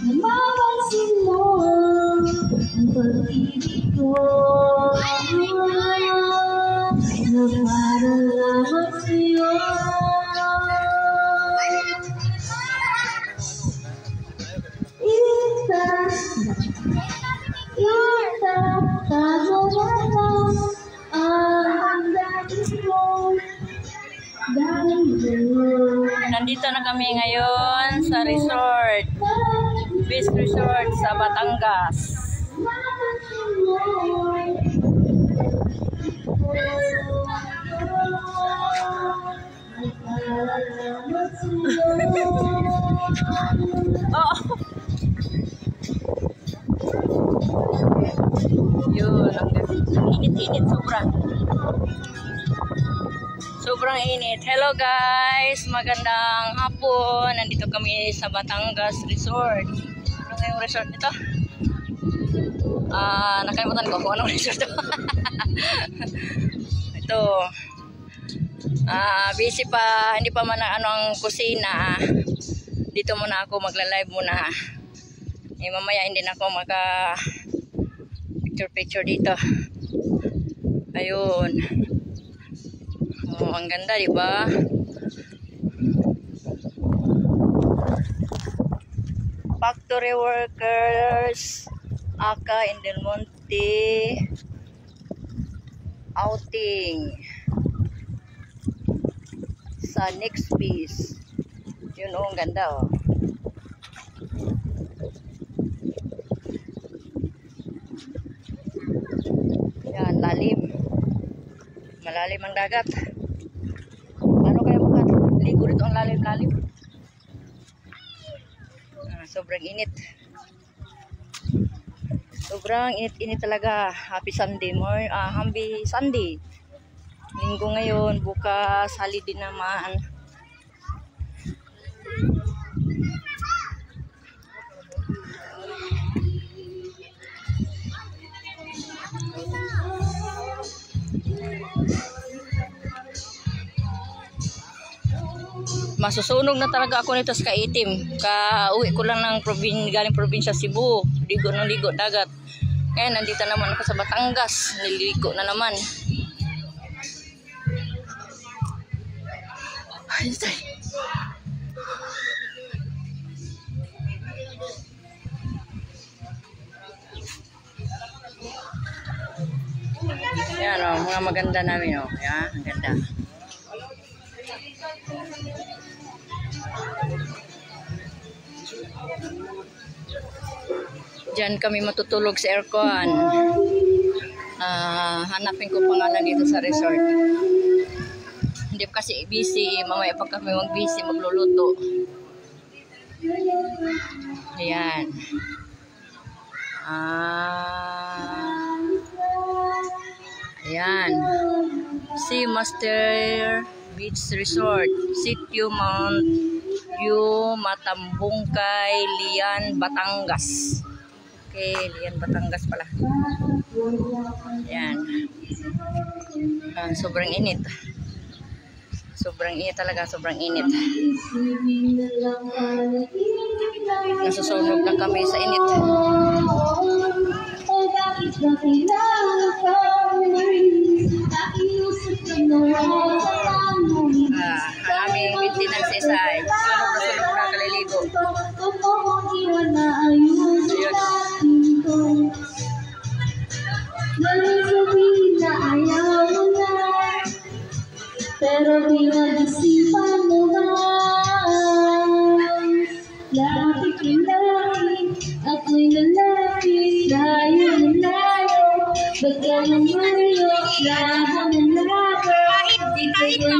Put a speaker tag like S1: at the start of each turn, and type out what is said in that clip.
S1: Mapapansin mo ang pag-ibig ko na parang lamang sa'yo. Tago mo lang ang dati ko dahil sa'yo.
S2: Nandito na kami ngayon sa resort, Beach Resort sa Batangas. Oh. Yun, ang init-init sobrang. Sobrang init. Hello guys, magandang hapon. Nandito kami sa Batangas Resort. Ano nga yung resort nito? Nakalimutan ko kung anong resort ito. Ito. Busy pa, hindi pa man ang kusina. Dito muna ako, magla-live muna. Mamaya hindi na ako picture dito. Ayun. Oh, ang ganda, di ba? Factory workers, Aka in Del Monte outing sa next piece. Yun, oh, ang ganda, oh. Yan, lalim. Malalim ang dagat. Paano kaya makaligo rito ang lalim-lalim? Sobrang init. Sobrang init-init talaga. Happy Sunday morning. Happy Sunday. Linggo ngayon. Bukas, holiday naman. Masusunog na talaga ako nito sa kaitim. Uwi ko lang ng galing probinsya Cebu. Ligo ng ligo dagat. Ngayon nandito naman ako sa Batangas. Niligo na naman. Ay, yan, oh, mga maganda namin, oh. Yan, ang ganda. Diyan kami matutulog sa aircon. Hanapin ko pangalan dito sa resort. Hindi kasi busy. Mamaya pag kami mag-busy, magluluto. Ayan. Ayan. Seamaster Beach Resort, Sitio Mount View, Matambungkay, Lian, Batangas. Okay, Lian, Batangas pala. Ayan. Sobrang init. Sobrang init talaga, sobrang init. Nasusunog na kami sa init. Ang aming maintenance isa ay sunog na kaliligo.
S1: Pero pinag-isipan mo ba? Lapit-lapit, ako'y lalapit, layo-layo, baka ng mayo, laban ng laban, di ko